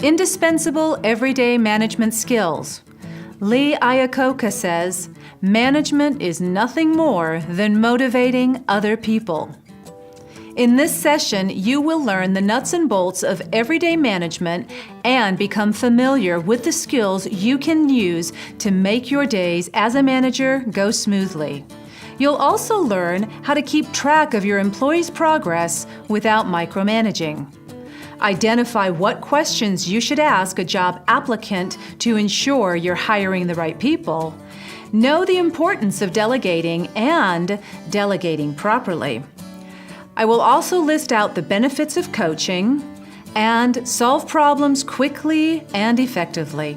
Indispensable everyday management skills. Lee Iacocca says, management is nothing more than motivating other people. In this session, you will learn the nuts and bolts of everyday management and become familiar with the skills you can use to make your days as a manager go smoothly. You'll also learn how to keep track of your employees' progress without micromanaging. Identify what questions you should ask a job applicant to ensure you're hiring the right people. Know the importance of delegating and delegating properly. I will also list out the benefits of coaching and solve problems quickly and effectively.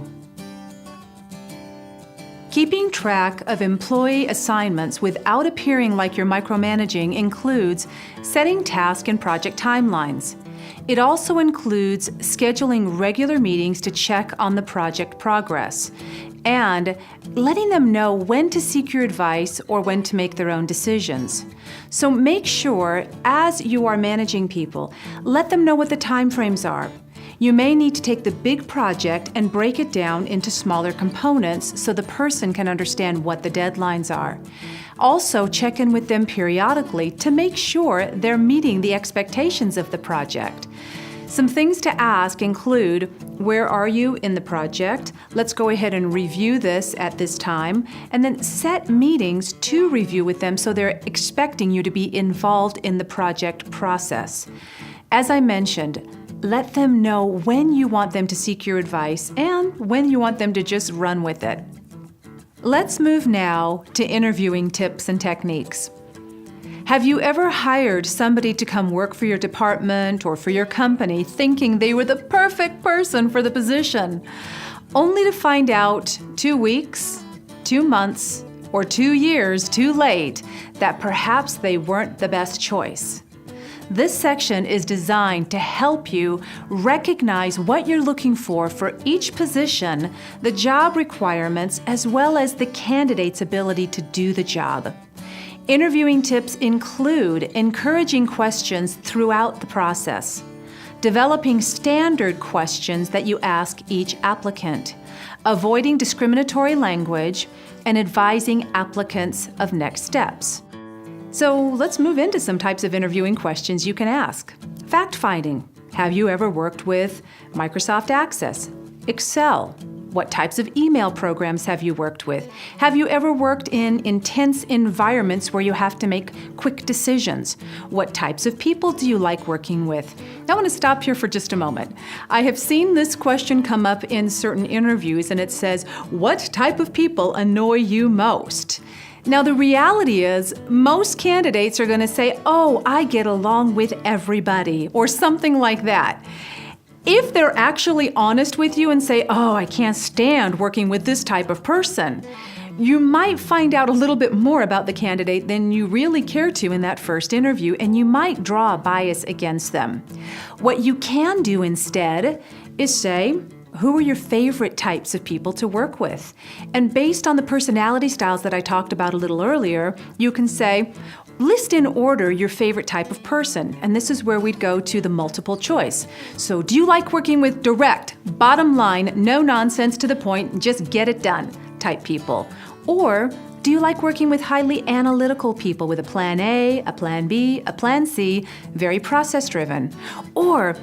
Keeping track of employee assignments without appearing like you're micromanaging includes setting task and project timelines. It also includes scheduling regular meetings to check on the project progress and letting them know when to seek your advice or when to make their own decisions. So make sure, as you are managing people, let them know what the timeframes are. You may need to take the big project and break it down into smaller components so the person can understand what the deadlines are. Also, check in with them periodically to make sure they're meeting the expectations of the project. Some things to ask include, where are you in the project? Let's go ahead and review this at this time, and then set meetings to review with them so they're expecting you to be involved in the project process. As I mentioned, let them know when you want them to seek your advice and when you want them to just run with it. Let's move now to interviewing tips and techniques. Have you ever hired somebody to come work for your department or for your company thinking they were the perfect person for the position, only to find out 2 weeks, 2 months, or 2 years too late that perhaps they weren't the best choice? This section is designed to help you recognize what you're looking for each position, the job requirements, as well as the candidate's ability to do the job. Interviewing tips include encouraging questions throughout the process, developing standard questions that you ask each applicant, avoiding discriminatory language, and advising applicants of next steps. So let's move into some types of interviewing questions you can ask. Fact-finding. Have you ever worked with Microsoft Access, Excel? What types of email programs have you worked with? Have you ever worked in intense environments where you have to make quick decisions? What types of people do you like working with? I want to stop here for just a moment. I have seen this question come up in certain interviews, and it says, what type of people annoy you most? Now, the reality is, most candidates are going to say, oh, I get along with everybody, or something like that. If they're actually honest with you and say, oh, I can't stand working with this type of person, you might find out a little bit more about the candidate than you really care to in that first interview, and you might draw a bias against them. What you can do instead is say, who are your favorite types of people to work with? And based on the personality styles that I talked about a little earlier, you can say, list in order your favorite type of person. And this is where we'd go to the multiple choice. So do you like working with direct, bottom line, no nonsense, to the point, just get it done type people? Or do you like working with highly analytical people with a plan A, a plan B, a plan C, very process driven? Or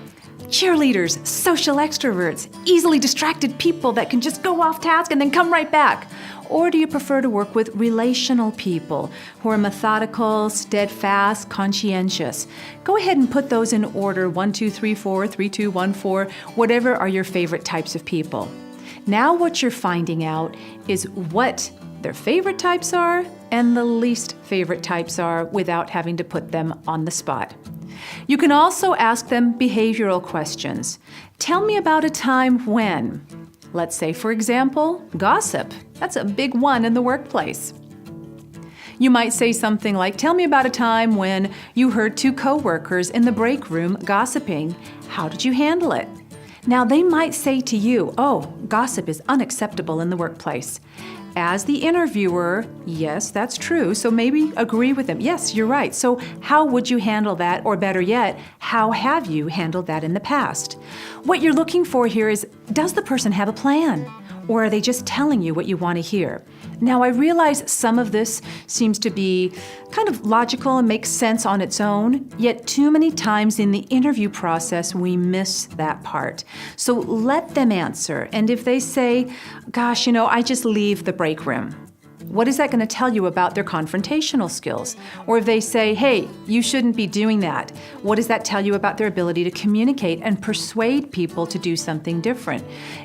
cheerleaders, social extroverts, easily distracted people that can just go off task and then come right back? Or do you prefer to work with relational people who are methodical, steadfast, conscientious? Go ahead and put those in order, 1, 2, 3, 4, 3, 2, 1, 4, whatever are your favorite types of people. Now what you're finding out is what their favorite types are and the least favorite types are without having to put them on the spot. You can also ask them behavioral questions. Tell me about a time when. Let's say, for example, gossip. That's a big one in the workplace. You might say something like, tell me about a time when you heard 2 coworkers in the break room gossiping. How did you handle it? Now, they might say to you, oh, gossip is unacceptable in the workplace. as the interviewer, yes, that's true, so maybe agree with them. Yes, you're right. So how would you handle that? Or better yet, how have you handled that in the past? What you're looking for here is, does the person have a plan? Or are they just telling you what you want to hear? Now, I realize some of this seems to be kind of logical and makes sense on its own, yet too many times in the interview process, we miss that part. So let them answer. And if they say, gosh, I just leave the break room, what is that going to tell you about their confrontational skills? Or if they say, hey, you shouldn't be doing that, what does that tell you about their ability to communicate and persuade people to do something different?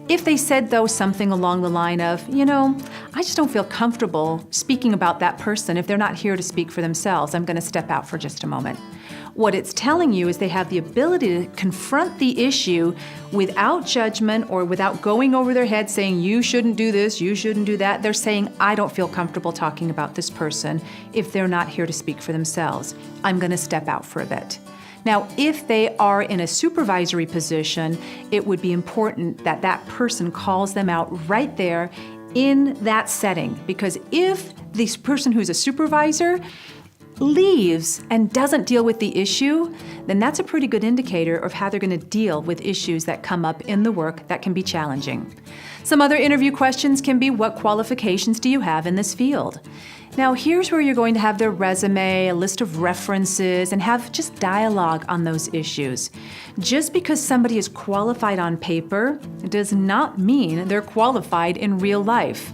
If they said, though, something along the line of, I just don't feel comfortable speaking about that person if they're not here to speak for themselves, I'm going to step out for just a moment. What it's telling you is they have the ability to confront the issue without judgment or without going over their head saying, you shouldn't do this, you shouldn't do that. They're saying, I don't feel comfortable talking about this person if they're not here to speak for themselves. I'm going to step out for a bit. Now, if they are in a supervisory position, it would be important that that person calls them out right there in that setting. Because if this person who's a supervisor leaves and doesn't deal with the issue, then that's a pretty good indicator of how they're going to deal with issues that come up in the work that can be challenging. Some other interview questions can be, what qualifications do you have in this field? Now, here's where you're going to have their resume, a list of references, and have just dialogue on those issues. Just because somebody is qualified on paper does not mean they're qualified in real life.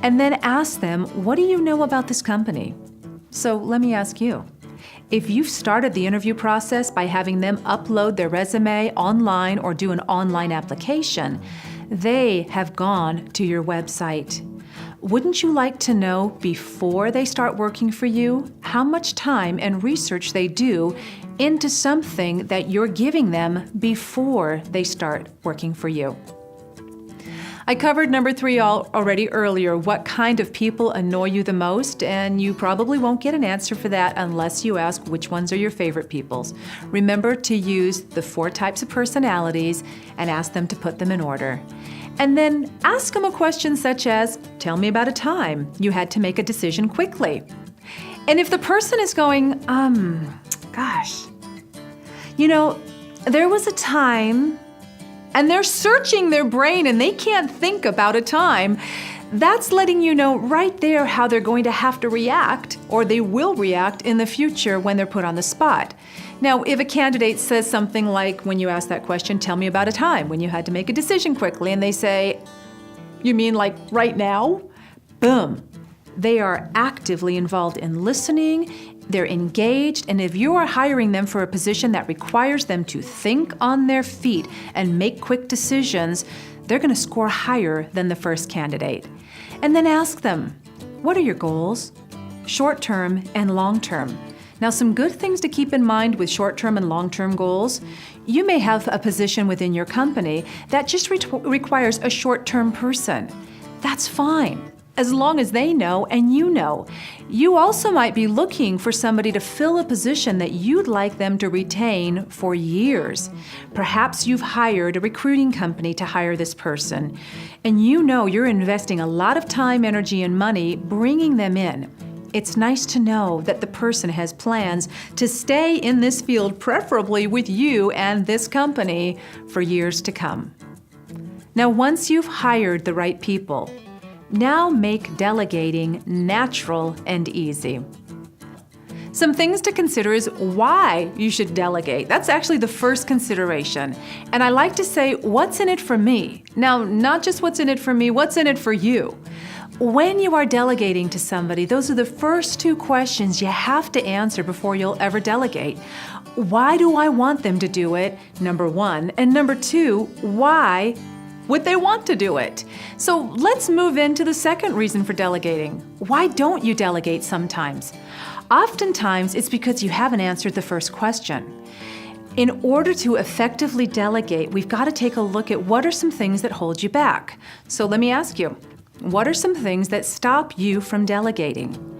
And then ask them, what do you know about this company? So let me ask you, if you've started the interview process by having them upload their resume online or do an online application, they have gone to your website. Wouldn't you like to know before they start working for you how much time and research they do into something that you're giving them before they start working for you? I covered number 3 already earlier, what kind of people annoy you the most, and you probably won't get an answer for that unless you ask which ones are your favorite peoples. Remember to use the 4 types of personalities and ask them to put them in order. And then ask them a question such as, tell me about a time you had to make a decision quickly. And if the person is going, gosh, there was a time, and they're searching their brain and they can't think about a time, that's letting you know right there how they're going to have to react, or they will react in the future when they're put on the spot. Now, if a candidate says something like, when you ask that question, tell me about a time when you had to make a decision quickly, and they say, you mean like right now? Boom. They are actively involved in listening, they're engaged, and if you are hiring them for a position that requires them to think on their feet and make quick decisions, they're going to score higher than the first candidate. And then ask them, what are your goals? Short-term and long-term. Now, some good things to keep in mind with short-term and long-term goals. You may have a position within your company that just requires a short-term person. That's fine, as long as they know and you know. You also might be looking for somebody to fill a position that you'd like them to retain for years. Perhaps you've hired a recruiting company to hire this person, and you know you're investing a lot of time, energy, and money bringing them in. It's nice to know that the person has plans to stay in this field, preferably with you and this company, for years to come. Now, once you've hired the right people, now make delegating natural and easy. Some things to consider is why you should delegate. That's actually the first consideration. And I like to say, what's in it for me? Now, not just what's in it for me, what's in it for you? When you are delegating to somebody, those are the first 2 questions you have to answer before you'll ever delegate. Why do I want them to do it? Number 1. And number 2, why would they want to do it? So let's move into the second reason for delegating. Why don't you delegate sometimes? Oftentimes, it's because you haven't answered the first question. In order to effectively delegate, we've got to take a look at what are some things that hold you back. So let me ask you, what are some things that stop you from delegating?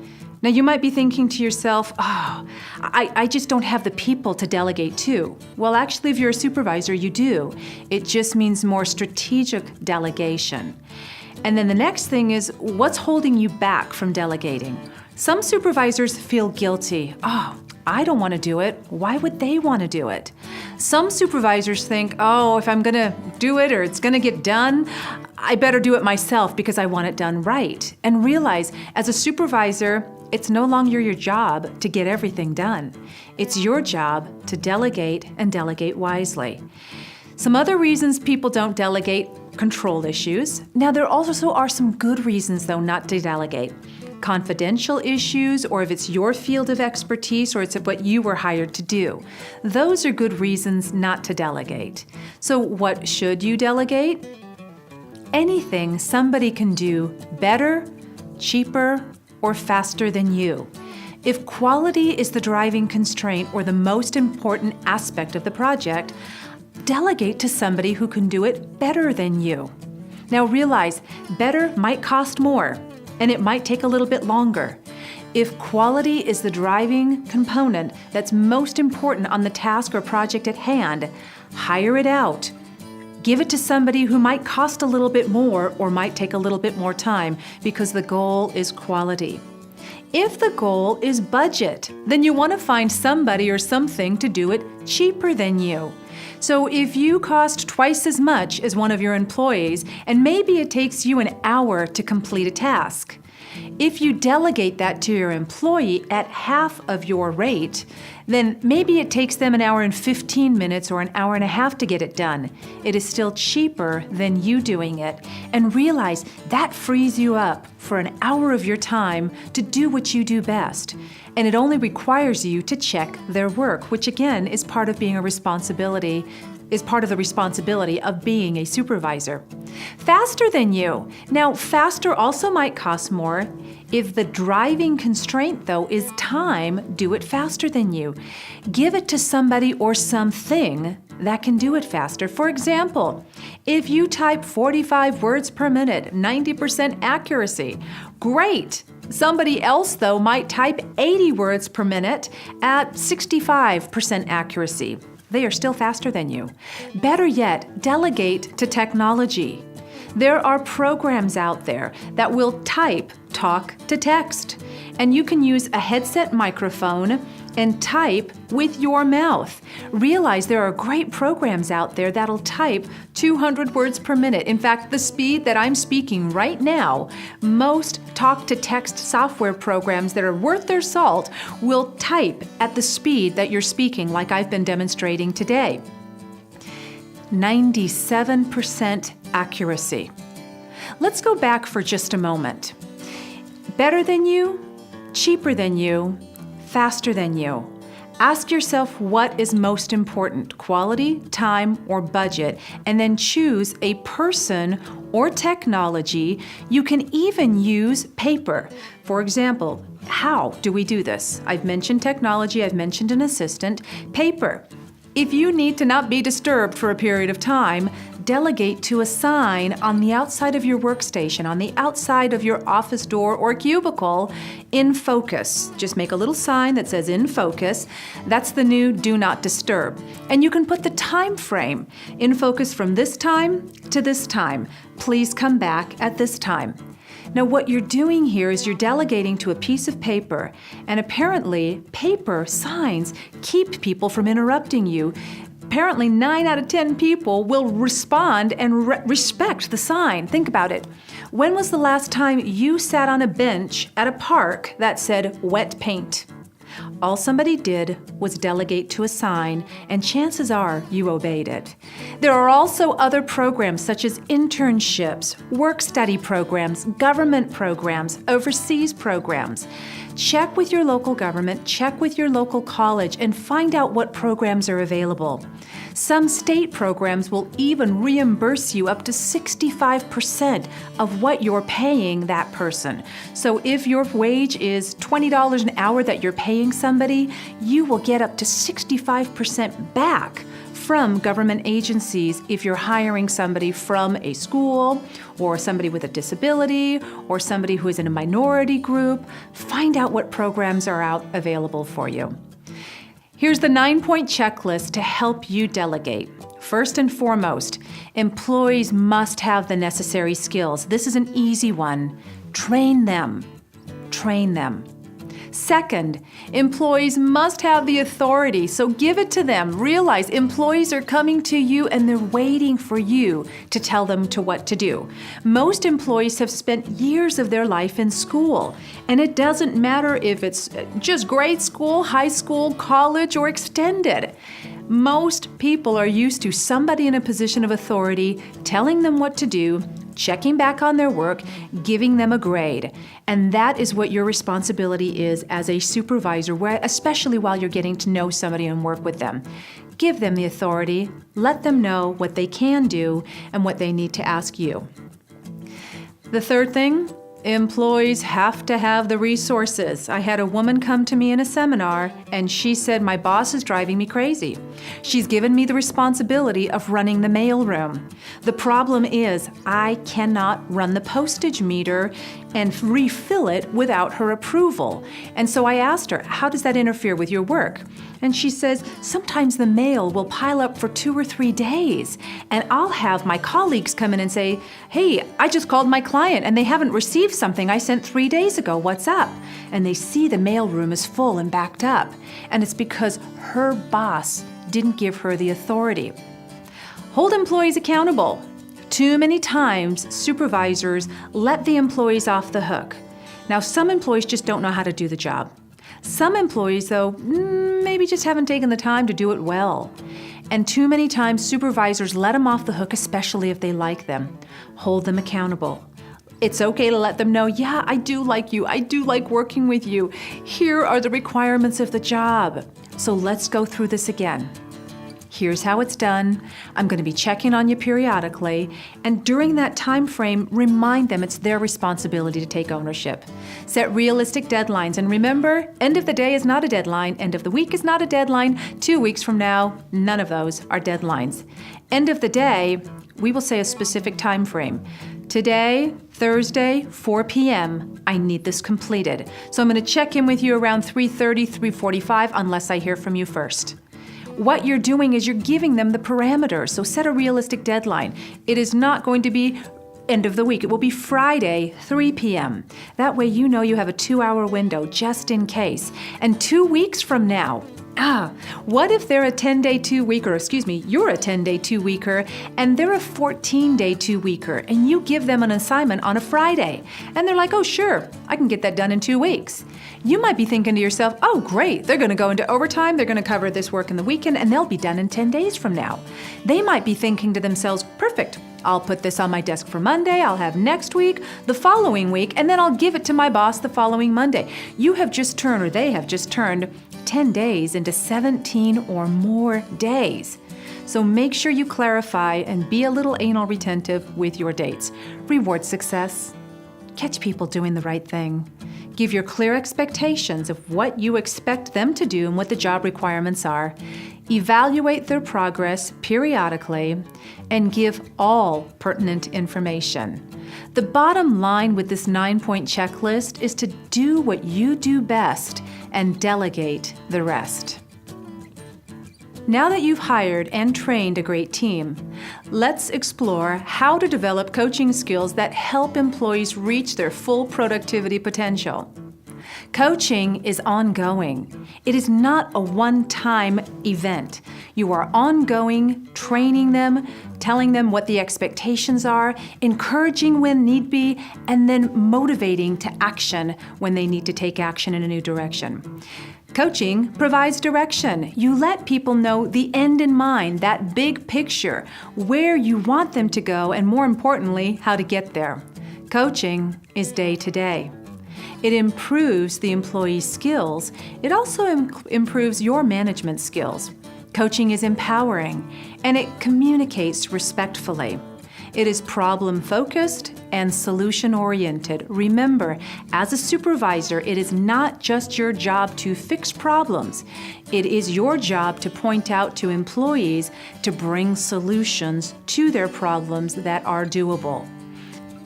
Now, you might be thinking to yourself, I just don't have the people to delegate to. Well, actually, if you're a supervisor, you do. It just means more strategic delegation. And then the next thing is, what's holding you back from delegating? Some supervisors feel guilty. Oh, I don't want to do it. Why would they want to do it? Some supervisors think, oh, if I'm going to do it or it's going to get done, I better do it myself because I want it done right. And realize, as a supervisor, it's no longer your job to get everything done. It's your job to delegate and delegate wisely. Some other reasons people don't delegate: control issues. Now, there also are some good reasons, though, not to delegate. Confidential issues, or if it's your field of expertise or it's what you were hired to do. Those are good reasons not to delegate. So what should you delegate? Anything somebody can do better, cheaper, or faster than you. If quality is the driving constraint or the most important aspect of the project, delegate to somebody who can do it better than you. Now realize, better might cost more, and it might take a little bit longer. If quality is the driving component that's most important on the task or project at hand, hire it out. Give it to somebody who might cost a little bit more or might take a little bit more time, because the goal is quality. If the goal is budget, then you want to find somebody or something to do it cheaper than you. So if you cost twice as much as one of your employees, and maybe it takes you an hour to complete a task, if you delegate that to your employee at half of your rate, then maybe it takes them an hour and 15 minutes or an hour and a half to get it done. It is still cheaper than you doing it. And realize that frees you up for an hour of your time to do what you do best. And it only requires you to check their work, which again is part of being a responsibility is part of the responsibility of being a supervisor. Faster than you. Now, faster also might cost more. If the driving constraint, though, is time, do it faster than you. Give it to somebody or something that can do it faster. For example, if you type 45 words per minute, 90% accuracy, great. Somebody else, though, might type 80 words per minute at 65% accuracy. They are still faster than you. Better yet, delegate to technology. There are programs out there that will type talk to text, and you can use a headset microphone and type with your mouth. Realize there are great programs out there that'll type 200 words per minute. In fact, the speed that I'm speaking right now, most talk-to-text software programs that are worth their salt will type at the speed that you're speaking, like I've been demonstrating today. 97% accuracy. Let's go back for just a moment. Better than you, cheaper than you, faster than you. Ask yourself what is most important, quality, time, or budget, and then choose a person or technology. You can even use paper. For example, how do we do this? I've mentioned technology, I've mentioned an assistant. Paper. If you need to not be disturbed for a period of time, delegate to a sign on the outside of your workstation, on the outside of your office door or cubicle, in focus. Just make a little sign that says in focus. That's the new do not disturb. And you can put the time frame in focus from this time to this time. Please come back at this time. Now, what you're doing here is you're delegating to a piece of paper, and apparently paper signs keep people from interrupting you. Apparently 9 out of 10 people will respond and respect the sign. Think about it. When was the last time you sat on a bench at a park that said wet paint? All somebody did was delegate to a sign, and chances are you obeyed it. There are also other programs such as internships, work-study programs, government programs, overseas programs. Check with your local government, check with your local college, and find out what programs are available. Some state programs will even reimburse you up to 65% of what you're paying that person. So if your wage is $20 an hour that you're paying somebody, you will get up to 65% back from government agencies if you're hiring somebody from a school or somebody with a disability or somebody who is in a minority group. Find out what programs are out available for you. Here's the 9-point checklist to help you delegate. First and foremost, employees must have the necessary skills. This is an easy one. Train them. Train them. Second, employees must have the authority, so give it to them. Realize employees are coming to you and they're waiting for you to tell them what to do. Most employees have spent years of their life in school, and it doesn't matter if it's just grade school, high school, college, or extended. Most people are used to somebody in a position of authority telling them what to do, checking back on their work, giving them a grade. And that is what your responsibility is as a supervisor, especially while you're getting to know somebody and work with them. Give them the authority, let them know what they can do and what they need to ask you. The third thing, employees have to have the resources. I had a woman come to me in a seminar and she said, my boss is driving me crazy. She's given me the responsibility of running the mailroom. The problem is I cannot run the postage meter and refill it without her approval. And so I asked her, how does that interfere with your work? And she says, sometimes the mail will pile up for 2 or 3 days. And I'll have my colleagues come in and say, hey, I just called my client and they haven't received something I sent 3 days ago. What's up? And they see the mailroom is full and backed up. And it's because her boss didn't give her the authority. Hold employees accountable. Too many times, supervisors let the employees off the hook. Now, some employees just don't know how to do the job. Some employees, though, maybe just haven't taken the time to do it well. And too many times, supervisors let them off the hook, especially if they like them. Hold them accountable. It's okay to let them know, yeah, I do like you. I do like working with you. Here are the requirements of the job. So let's go through this again. Here's how it's done. I'm going to be checking on you periodically, and during that time frame, remind them it's their responsibility to take ownership. Set realistic deadlines, and remember, end of the day is not a deadline, end of the week is not a deadline, 2 weeks from now, none of those are deadlines. End of the day, we will say a specific time frame. Today, Thursday, 4 p.m., I need this completed. So I'm going to check in with you around 3:30, 3:45, unless I hear from you first. What you're doing is you're giving them the parameters, so set a realistic deadline. It is not going to be end of the week. It will be Friday, 3 p.m. That way you know you have a 2-hour window just in case. And 2 weeks from now, what if they're a 10-day 2-weeker, you're a 10-day 2-weeker, and they're a 14-day 2-weeker, and you give them an assignment on a Friday, and they're like, oh, sure, I can get that done in 2 weeks. You might be thinking to yourself, oh, great, they're going to go into overtime, they're going to cover this work in the weekend, and they'll be done in 10 days from now. They might be thinking to themselves, perfect, I'll put this on my desk for Monday, I'll have next week, the following week, and then I'll give it to my boss the following Monday. You have just turned, or they have just turned, 10 days into 17 or more days. So make sure you clarify and be a little anal retentive with your dates. Reward success. Catch people doing the right thing. Give your clear expectations of what you expect them to do and what the job requirements are. Evaluate their progress periodically and give all pertinent information. The bottom line with this 9-point checklist is to do what you do best and delegate the rest. Now that you've hired and trained a great team, let's explore how to develop coaching skills that help employees reach their full productivity potential. Coaching is ongoing. It is not a one-time event. You are ongoing, training them, telling them what the expectations are, encouraging when need be, and then motivating to action when they need to take action in a new direction. Coaching provides direction. You let people know the end in mind, that big picture, where you want them to go, and more importantly, how to get there. Coaching is day to day. It improves the employee's skills. It also improves your management skills. Coaching is empowering, and it communicates respectfully. It is problem-focused and solution-oriented. Remember, as a supervisor, it is not just your job to fix problems. It is your job to point out to employees to bring solutions to their problems that are doable.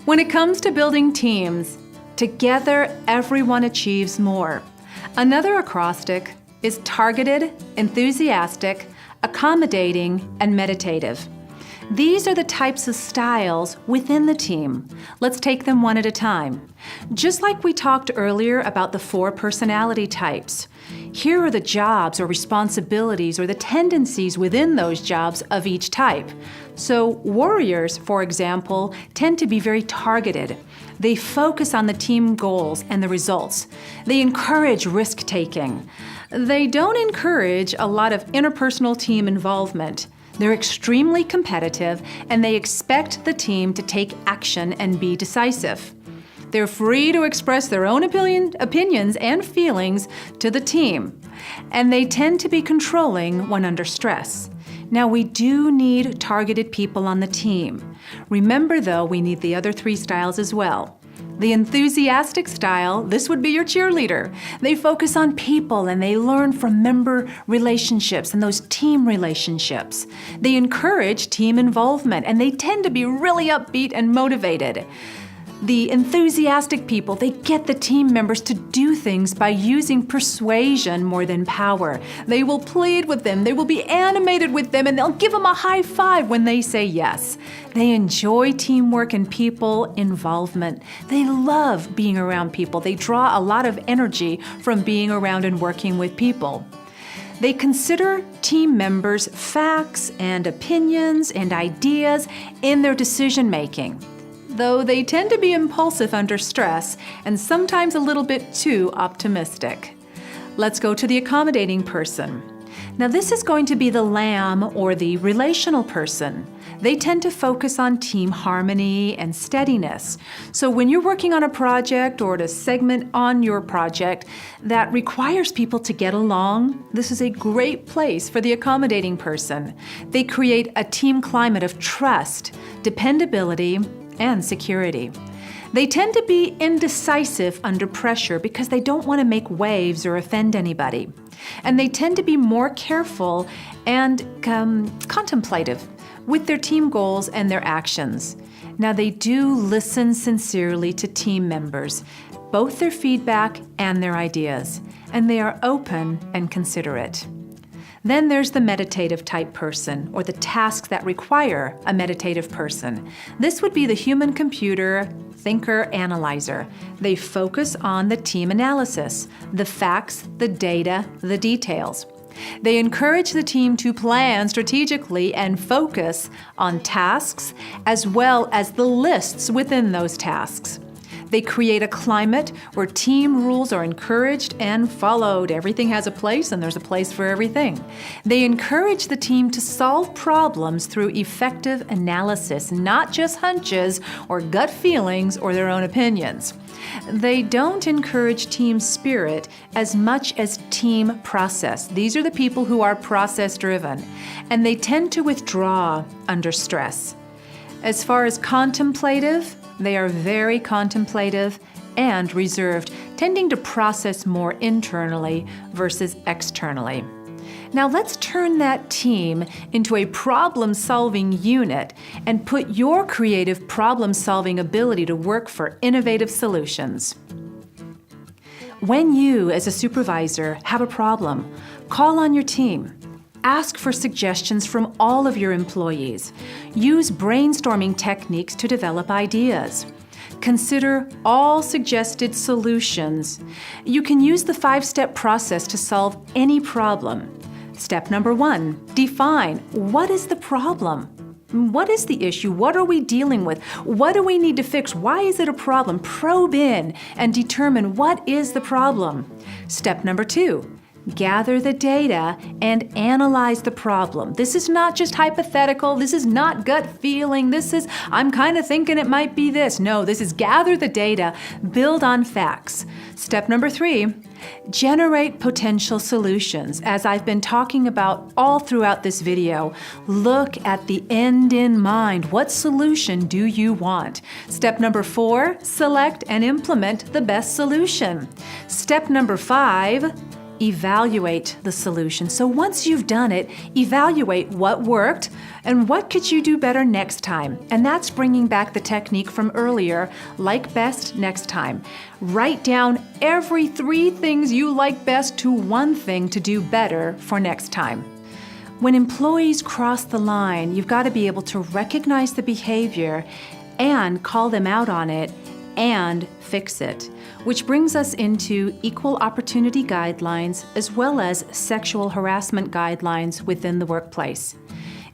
When it comes to building teams, together everyone achieves more. Another acrostic, is targeted, enthusiastic, accommodating, and meditative. These are the types of styles within the team. Let's take them one at a time. Just like we talked earlier about the 4 personality types, here are the jobs or responsibilities or the tendencies within those jobs of each type. So warriors, for example, tend to be very targeted. They focus on the team goals and the results. They encourage risk-taking. They don't encourage a lot of interpersonal team involvement. They're extremely competitive, and they expect the team to take action and be decisive. They're free to express their own opinions and feelings to the team, and they tend to be controlling when under stress. Now, we do need targeted people on the team. Remember, though, we need the other 3 styles as well. The enthusiastic style, this would be your cheerleader. They focus on people and they learn from member relationships and those team relationships. They encourage team involvement and they tend to be really upbeat and motivated. The enthusiastic people, they get the team members to do things by using persuasion more than power. They will plead with them, they will be animated with them, and they'll give them a high five when they say yes. They enjoy teamwork and people involvement. They love being around people. They draw a lot of energy from being around and working with people. They consider team members' facts and opinions and ideas in their decision making, though they tend to be impulsive under stress and sometimes a little bit too optimistic. Let's go to the accommodating person. Now, this is going to be the lamb or the relational person. They tend to focus on team harmony and steadiness. So when you're working on a project or at a segment on your project that requires people to get along, this is a great place for the accommodating person. They create a team climate of trust, dependability, and security. They tend to be indecisive under pressure because they don't want to make waves or offend anybody. And they tend to be more careful and contemplative with their team goals and their actions. Now, they do listen sincerely to team members, both their feedback and their ideas, and they are open and considerate. Then there's the meditative type person, or the tasks that require a meditative person. This would be the human computer, thinker, analyzer. They focus on the team analysis, the facts, the data, the details. They encourage the team to plan strategically and focus on tasks as well as the lists within those tasks. They create a climate where team rules are encouraged and followed. Everything has a place and there's a place for everything. They encourage the team to solve problems through effective analysis, not just hunches or gut feelings or their own opinions. They don't encourage team spirit as much as team process. These are the people who are process-driven, and they tend to withdraw under stress. As far as contemplative, they are very contemplative and reserved, tending to process more internally versus externally. Now let's turn that team into a problem-solving unit and put your creative problem-solving ability to work for innovative solutions. When you, as a supervisor, have a problem, call on your team. Ask for suggestions from all of your employees. Use brainstorming techniques to develop ideas. Consider all suggested solutions. You can use the 5-step process to solve any problem. Step number 1, define what is the problem? What is the issue? What are we dealing with? What do we need to fix? Why is it a problem? Probe in and determine what is the problem. Step number 2, gather the data and analyze the problem. This is not just hypothetical. This is not gut feeling. This is, I'm kind of thinking it might be this. No, this is gather the data, build on facts. Step number 3, generate potential solutions. As I've been talking about all throughout this video, look at the end in mind. What solution do you want? Step number 4, select and implement the best solution. Step number 5, evaluate the solution. So once you've done it, evaluate what worked and what could you do better next time. And that's bringing back the technique from earlier, like best next time. Write down every 3 things you like best to 1 thing to do better for next time. When employees cross the line, you've got to be able to recognize the behavior and call them out on it and fix it, which brings us into equal opportunity guidelines as well as sexual harassment guidelines within the workplace.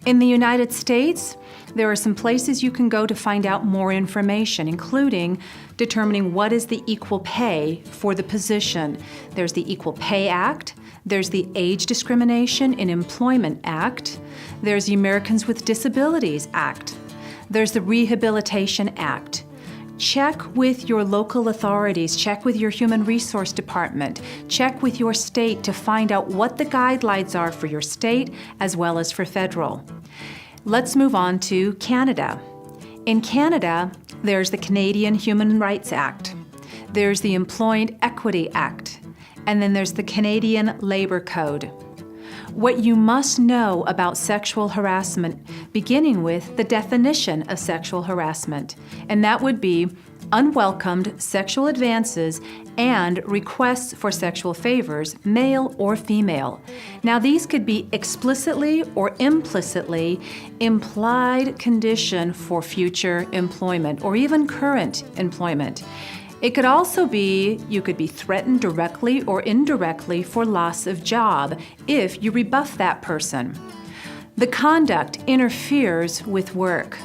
In the United States, there are some places you can go to find out more information, including determining what is the equal pay for the position. There's the Equal Pay Act, there's the Age Discrimination in Employment Act, there's the Americans with Disabilities Act, there's the Rehabilitation Act. Check with your local authorities, check with your human resource department, check with your state to find out what the guidelines are for your state as well as for federal. Let's move on to Canada. In Canada, there's the Canadian Human Rights Act, there's the Employment Equity Act, and then there's the Canadian Labor Code. What you must know about sexual harassment, beginning with the definition of sexual harassment, and that would be unwelcomed sexual advances and requests for sexual favors, male or female. Now, these could be explicitly or implicitly implied condition for future employment or even current employment. It could also be, you could be threatened directly or indirectly for loss of job if you rebuff that person. The conduct interferes with work,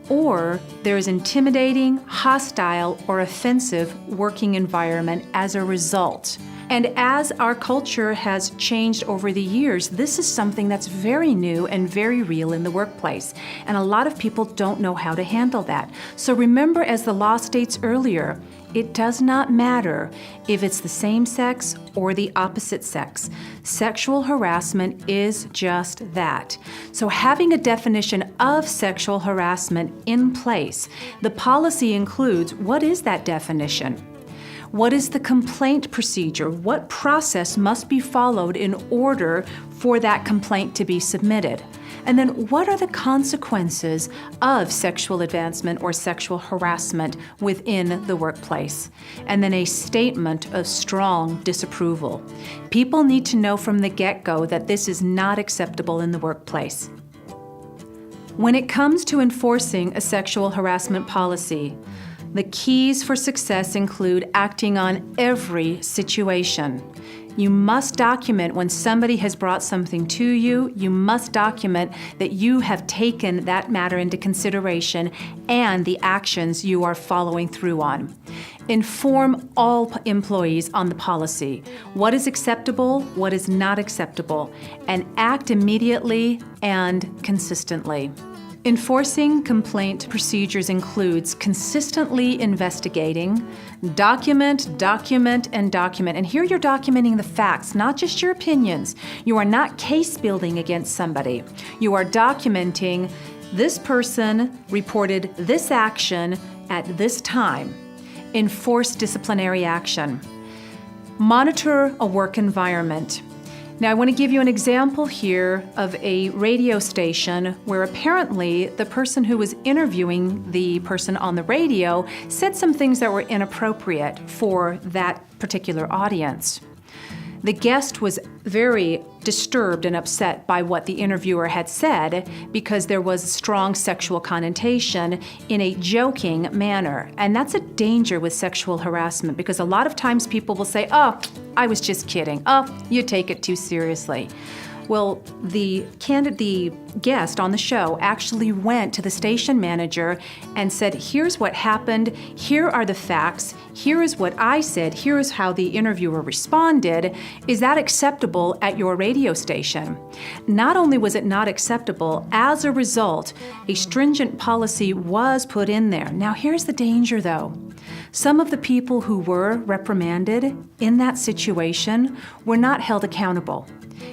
or there is intimidating, hostile, or offensive working environment as a result. And as our culture has changed over the years, this is something that's very new and very real in the workplace. And a lot of people don't know how to handle that. So remember, as the law states earlier, it does not matter if it's the same sex or the opposite sex. Sexual harassment is just that. So having a definition of sexual harassment in place, the policy includes what is that definition? What is the complaint procedure? What process must be followed in order for that complaint to be submitted? And then what are the consequences of sexual advancement or sexual harassment within the workplace? And then a statement of strong disapproval. People need to know from the get-go that this is not acceptable in the workplace. When it comes to enforcing a sexual harassment policy, the keys for success include acting on every situation. You must document when somebody has brought something to you. You must document that you have taken that matter into consideration and the actions you are following through on. Inform all employees on the policy. What is acceptable, what is not acceptable, and act immediately and consistently. Enforcing complaint procedures includes consistently investigating, document, and document. And here you're documenting the facts, not just your opinions. You are not case building against somebody. You are documenting this person reported this action at this time. Enforce disciplinary action. Monitor a work environment. Now, I want to give you an example here of a radio station where apparently the person who was interviewing the person on the radio said some things that were inappropriate for that particular audience. The guest was very disturbed and upset by what the interviewer had said because there was strong sexual connotation in a joking manner. And that's a danger with sexual harassment because a lot of times people will say, "Oh, I was just kidding. Oh, you take it too seriously." Well, the guest on the show actually went to the station manager and said, "Here's what happened, here are the facts, here is what I said, here is how the interviewer responded. Is that acceptable at your radio station?" Not only was it not acceptable, as a result, a stringent policy was put in there. Now, here's the danger though. Some of the people who were reprimanded in that situation were not held accountable.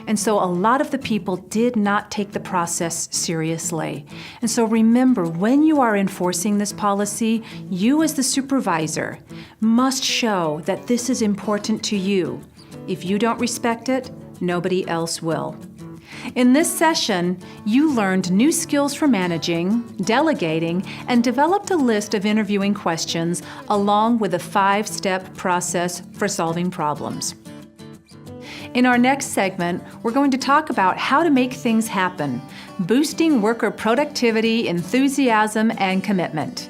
And so a lot of the people did not take the process seriously. And so remember, when you are enforcing this policy, you as the supervisor must show that this is important to you. If you don't respect it, nobody else will. In this session, you learned new skills for managing, delegating, and developed a list of interviewing questions along with a 5-step process for solving problems. In our next segment, we're going to talk about how to make things happen, boosting worker productivity, enthusiasm, and commitment.